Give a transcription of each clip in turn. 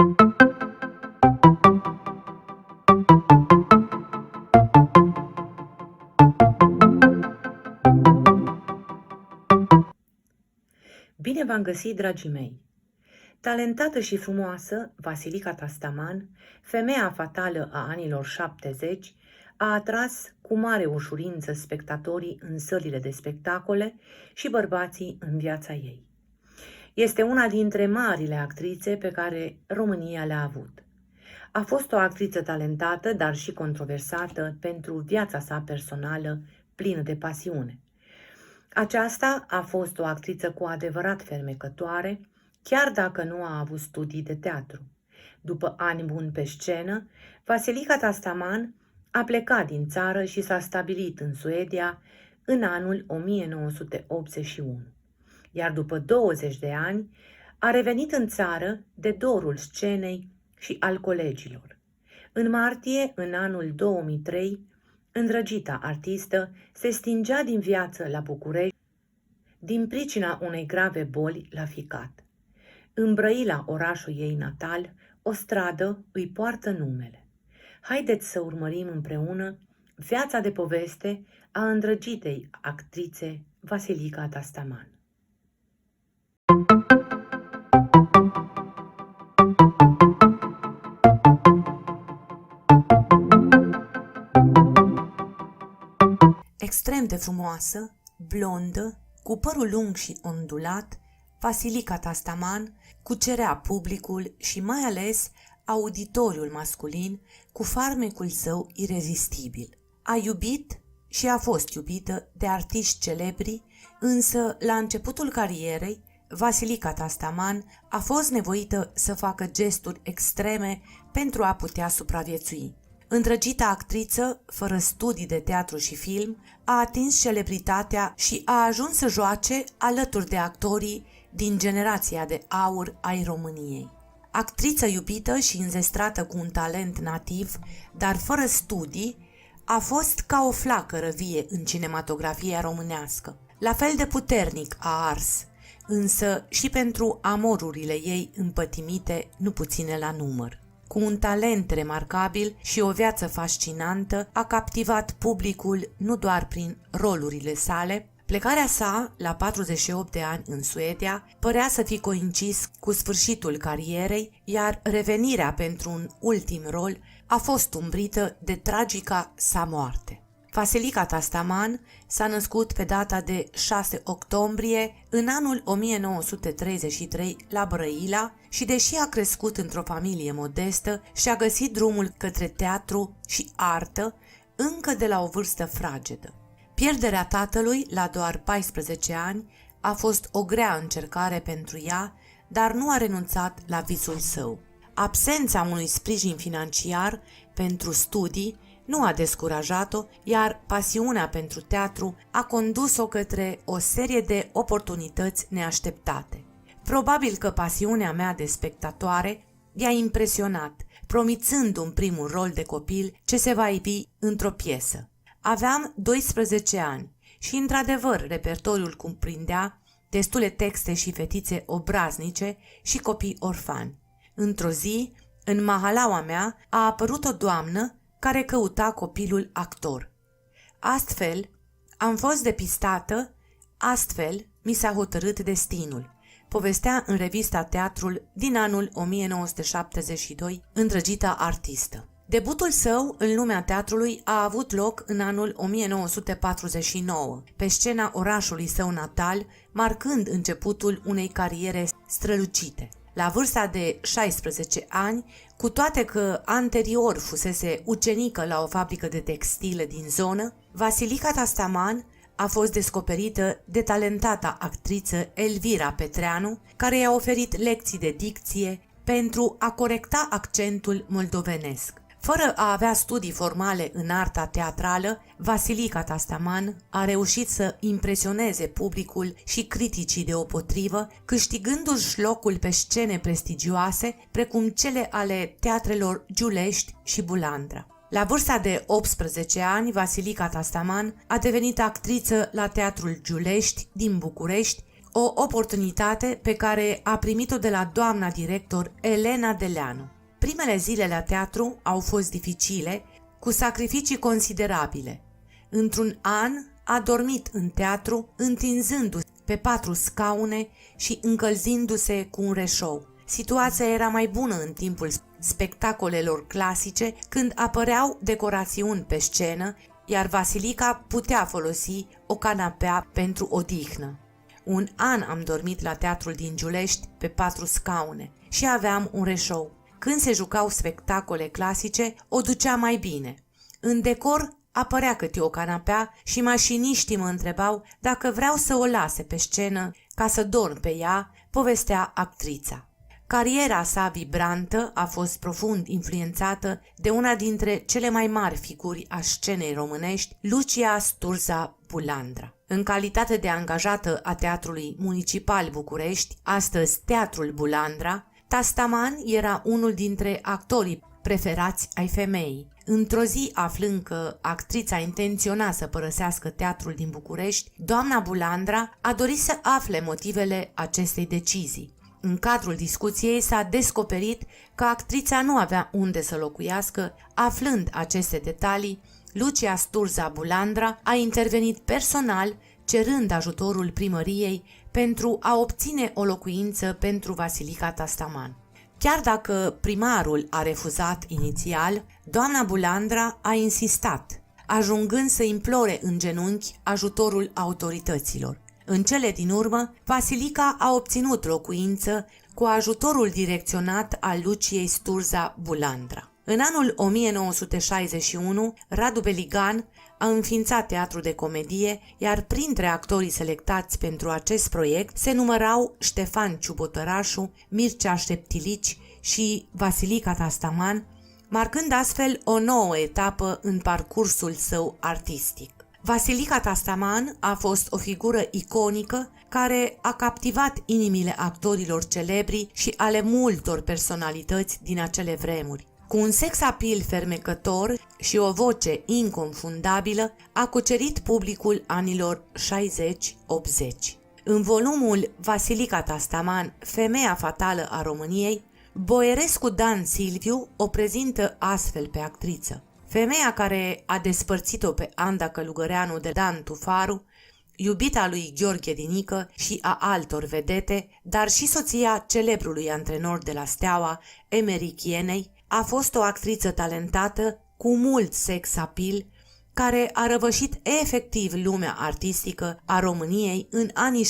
Bine v-am găsit, dragii mei! Talentată și frumoasă, Vasilica Tastaman, femeia fatală a anilor 70, a atras cu mare ușurință spectatorii în sălile de spectacole și bărbații în viața ei. Este una dintre marile actrițe pe care România le-a avut. A fost o actriță talentată, dar și controversată pentru viața sa personală plină de pasiune. Aceasta a fost o actriță cu adevărat fermecătoare, chiar dacă nu a avut studii de teatru. După ani buni pe scenă, Vasilica Tastaman a plecat din țară și s-a stabilit în Suedia în anul 1981. Iar după 20 de ani a revenit în țară de dorul scenei și al colegilor. În martie, în anul 2003, îndrăgita artistă se stingea din viață la București din pricina unei grave boli la ficat. În Brăila, orașul ei natal, o stradă îi poartă numele. Haideți să urmărim împreună viața de poveste a îndrăgitei actrițe Vasilica Tastaman. Extrem de frumoasă, blondă, cu părul lung și ondulat, Vasilica Tastaman cucerea publicul și mai ales auditoriul masculin cu farmecul său irezistibil. A iubit și a fost iubită de artiști celebri, însă la începutul carierei, Vasilica Tastaman a fost nevoită să facă gesturi extreme pentru a putea supraviețui. Îndrăgita actriță, fără studii de teatru și film, a atins celebritatea și a ajuns să joace alături de actorii din generația de aur ai României. Actriță iubită și înzestrată cu un talent nativ, dar fără studii, a fost ca o flacără vie în cinematografia românească. La fel de puternic a ars, însă și pentru amorurile ei împătimite, nu puține la număr. Cu un talent remarcabil și o viață fascinantă, a captivat publicul nu doar prin rolurile sale. Plecarea sa, la 48 de ani în Suedia, părea să fi coincis cu sfârșitul carierei, iar revenirea pentru un ultim rol a fost umbrită de tragica sa moarte. Vasilica Tastaman s-a născut pe data de 6 octombrie în anul 1933 la Brăila și, deși a crescut într-o familie modestă, și-a găsit drumul către teatru și artă încă de la o vârstă fragedă. Pierderea tatălui la doar 14 ani a fost o grea încercare pentru ea, dar nu a renunțat la visul său. Absența unui sprijin financiar pentru studii nu a descurajat-o, iar pasiunea pentru teatru a condus-o către o serie de oportunități neașteptate. Probabil că pasiunea mea de spectatoare i-a impresionat, promițând un primul rol de copil ce se va ivi într-o piesă. Aveam 12 ani și, într-adevăr, repertoriul cuprindea destule texte și fetițe obraznice și copii orfani. Într-o zi, în mahalaua mea, a apărut o doamnă care căuta copilul actor. Astfel, am fost depistată, astfel mi s-a hotărât destinul, povestea în revista Teatrul din anul 1972 îndrăgita artistă. Debutul său în lumea teatrului a avut loc în anul 1949, pe scena orașului său natal, marcând începutul unei cariere strălucite. La vârsta de 16 ani, cu toate că anterior fusese ucenică la o fabrică de textile din zonă, Vasilica Tastaman a fost descoperită de talentata actriță Elvira Petreanu, care i-a oferit lecții de dicție pentru a corecta accentul moldovenesc. Fără a avea studii formale în arta teatrală, Vasilica Tastaman a reușit să impresioneze publicul și criticii deopotrivă, câștigându-și locul pe scene prestigioase, precum cele ale teatrelor Giulești și Bulandra. La vârsta de 18 ani, Vasilica Tastaman a devenit actriță la Teatrul Giulești din București, o oportunitate pe care a primit-o de la doamna director Elena Deleanu. Primele zile la teatru au fost dificile, cu sacrificii considerabile. Într-un an a dormit în teatru, întinzându-se pe 4 scaune și încălzindu-se cu un reșou. Situația era mai bună în timpul spectacolelor clasice, când apăreau decorațiuni pe scenă, iar Vasilica putea folosi o canapea pentru odihnă. Un an am dormit la teatrul din Giulești pe 4 scaune și aveam un reșou. Când se jucau spectacole clasice, o ducea mai bine. În decor apărea câte o canapea și mașiniștii mă întrebau dacă vreau să o lase pe scenă ca să dorm pe ea, povestea actrița. Cariera sa vibrantă a fost profund influențată de una dintre cele mai mari figuri a scenei românești, Lucia Sturza Bulandra. În calitate de angajată a Teatrului Municipal București, astăzi Teatrul Bulandra, Tastaman era unul dintre actorii preferați ai femeii. Într-o zi, aflând că actrița intenționa să părăsească teatrul din București, doamna Bulandra a dorit să afle motivele acestei decizii. În cadrul discuției s-a descoperit că actrița nu avea unde să locuiască. Aflând aceste detalii, Lucia Sturza Bulandra a intervenit personal, cerând ajutorul primăriei pentru a obține o locuință pentru Vasilica Tastaman. Chiar dacă primarul a refuzat inițial, doamna Bulandra a insistat, ajungând să implore în genunchi ajutorul autorităților. În cele din urmă, Vasilica a obținut locuință cu ajutorul direcționat al Luciei Sturza Bulandra. În anul 1961, Radu Beligan a înființat teatru de comedie, iar printre actorii selectați pentru acest proiect se numărau Ștefan Ciubotărașu, Mircea Șteptilici și Vasilica Tastaman, marcând astfel o nouă etapă în parcursul său artistic. Vasilica Tastaman a fost o figură iconică care a captivat inimile actorilor celebri și ale multor personalități din acele vremuri. Cu un sex appeal fermecător și o voce inconfundabilă, a cucerit publicul anilor 60-80. În volumul Vasilica Tastaman, Femeia fatală a României, Boierescu Dan Silviu o prezintă astfel pe actriță. Femeia care a despărțit-o pe Anda Călugăreanu de Dan Tufaru, iubita lui Gheorghe Dinică și a altor vedete, dar și soția celebrului antrenor de la Steaua, Emeric Ienei, a fost o actriță talentată cu mult sex appeal, care a răvășit efectiv lumea artistică a României în anii 60-80.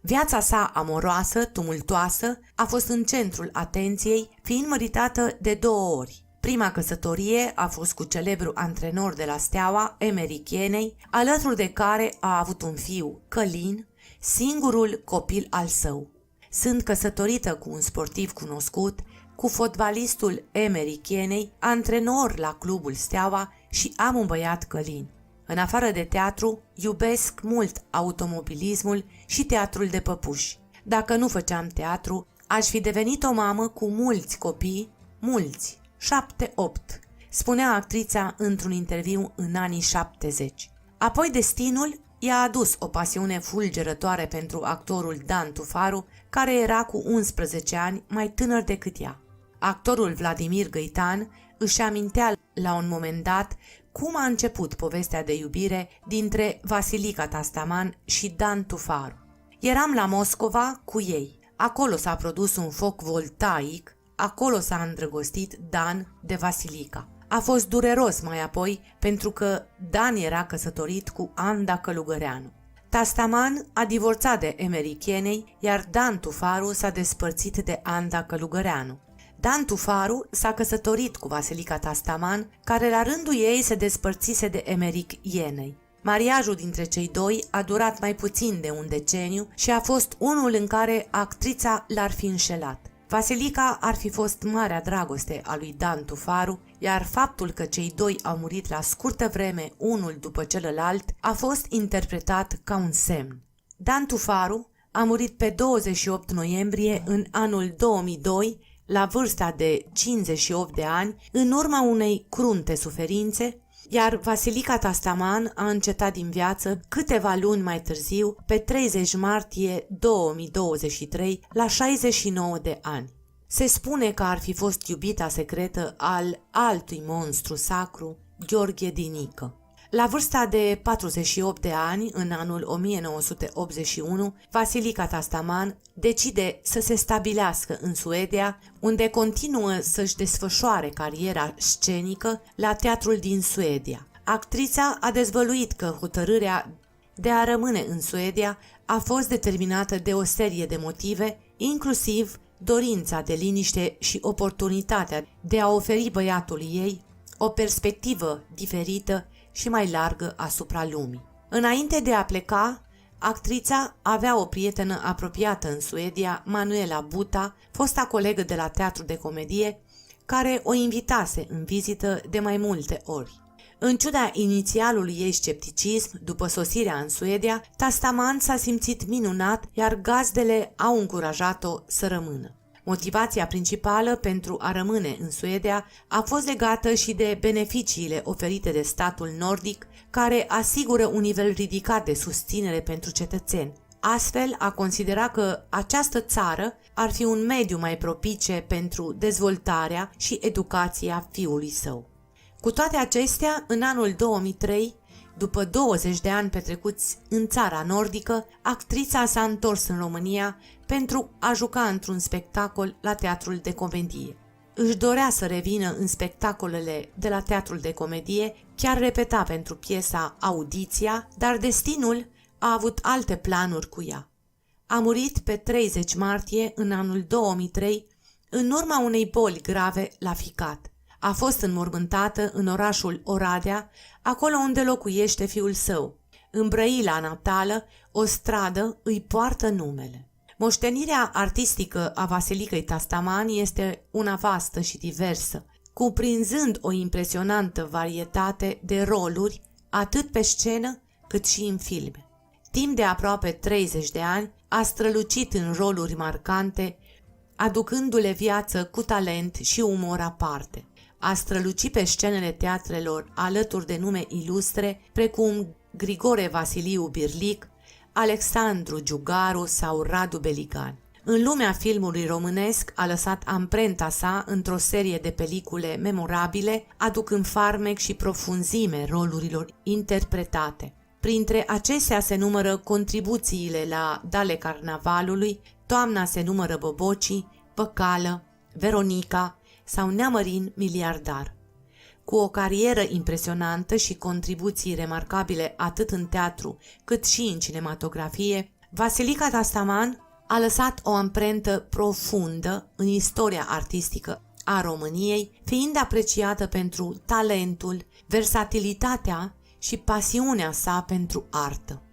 Viața sa amoroasă, tumultoasă, a fost în centrul atenției, fiind măritată de 2 ori. Prima căsătorie a fost cu celebrul antrenor de la Steaua, Emeric Ienei, alături de care a avut un fiu, Călin, singurul copil al său. Sunt căsătorită cu un sportiv cunoscut, cu fotbalistul Emeric Ienei, antrenor la clubul Steaua, și am un băiat, Călin. În afară de teatru, iubesc mult automobilismul și teatrul de păpuși. Dacă nu făceam teatru, aș fi devenit o mamă cu mulți copii, mulți, 7-8, spunea actrița într-un interviu în anii 70. Apoi destinul i-a adus o pasiune fulgerătoare pentru actorul Dan Tufaru, care era cu 11 ani mai tânăr decât ea. Actorul Vladimir Găitan își amintea la un moment dat cum a început povestea de iubire dintre Vasilica Tastaman și Dan Tufaru. Eram la Moscova cu ei. Acolo s-a produs un foc voltaic, acolo s-a îndrăgostit Dan de Vasilica. A fost dureros mai apoi pentru că Dan era căsătorit cu Anda Călugăreanu. Tastaman a divorțat de Emeric Ienei, iar Dan Tufaru s-a despărțit de Anda Călugăreanu. Dan Tufaru s-a căsătorit cu Vasilica Tastaman, care la rândul ei se despărțise de Emeric Ienei. Mariajul dintre cei doi a durat mai puțin de un deceniu și a fost unul în care actrița l-ar fi înșelat. Vasilica ar fi fost marea dragoste a lui Dan Tufaru, iar faptul că cei doi au murit la scurtă vreme unul după celălalt a fost interpretat ca un semn. Dan Tufaru a murit pe 28 noiembrie în anul 2002, la vârsta de 58 de ani, în urma unei crunte suferințe, iar Vasilica Tastaman a încetat din viață câteva luni mai târziu, pe 30 martie 2023, la 69 de ani. Se spune că ar fi fost iubita secretă al altui monstru sacru, Gheorghe Dinică. La vârsta de 48 de ani, în anul 1981, Vasilica Tastaman decide să se stabilească în Suedia, unde continuă să-și desfășoare cariera scenică la teatrul din Suedia. Actrița a dezvăluit că hotărârea de a rămâne în Suedia a fost determinată de o serie de motive, inclusiv dorința de liniște și oportunitatea de a oferi băiatului ei o perspectivă diferită și mai largă asupra lumii. Înainte de a pleca, actrița avea o prietenă apropiată în Suedia, Manuela Buta, fosta colegă de la teatru de comedie, care o invitase în vizită de mai multe ori. În ciuda inițialului ei scepticism, după sosirea în Suedia, Tastaman s-a simțit minunat, iar gazdele au încurajat-o să rămână. Motivația principală pentru a rămâne în Suedia a fost legată și de beneficiile oferite de statul nordic, care asigură un nivel ridicat de susținere pentru cetățeni. Astfel, a considerat că această țară ar fi un mediu mai propice pentru dezvoltarea și educația fiului său. Cu toate acestea, în anul 2003, după 20 de ani petrecuți în țara nordică, actrița s-a întors în România pentru a juca într-un spectacol la teatrul de comedie. Își dorea să revină în spectacolele de la teatrul de comedie, chiar repeta pentru piesa Audiția, dar destinul a avut alte planuri cu ea. A murit pe 30 martie în anul 2003 în urma unei boli grave la ficat. A fost înmormântată în orașul Oradea, acolo unde locuiește fiul său. În Brăila natală, o stradă îi poartă numele. Moștenirea artistică a Vasilicăi Tastaman este una vastă și diversă, cuprinzând o impresionantă varietate de roluri, atât pe scenă cât și în filme. Timp de aproape 30 de ani a strălucit în roluri marcante, aducându-le viață cu talent și umor aparte. A strălucit pe scenele teatrelor alături de nume ilustre precum Grigore Vasiliu Birlic, Alexandru Giugaru sau Radu Beligan. În lumea filmului românesc a lăsat amprenta sa într-o serie de pelicule memorabile, aducând farmec și profunzime rolurilor interpretate. Printre acestea se numără contribuțiile la Dale Carnavalului, Toamna se numără Bobocii, Păcală, Veronica sau Neamărin miliardar. Cu o carieră impresionantă și contribuții remarcabile atât în teatru cât și în cinematografie, Vasilica Tastaman a lăsat o amprentă profundă în istoria artistică a României, fiind apreciată pentru talentul, versatilitatea și pasiunea sa pentru artă.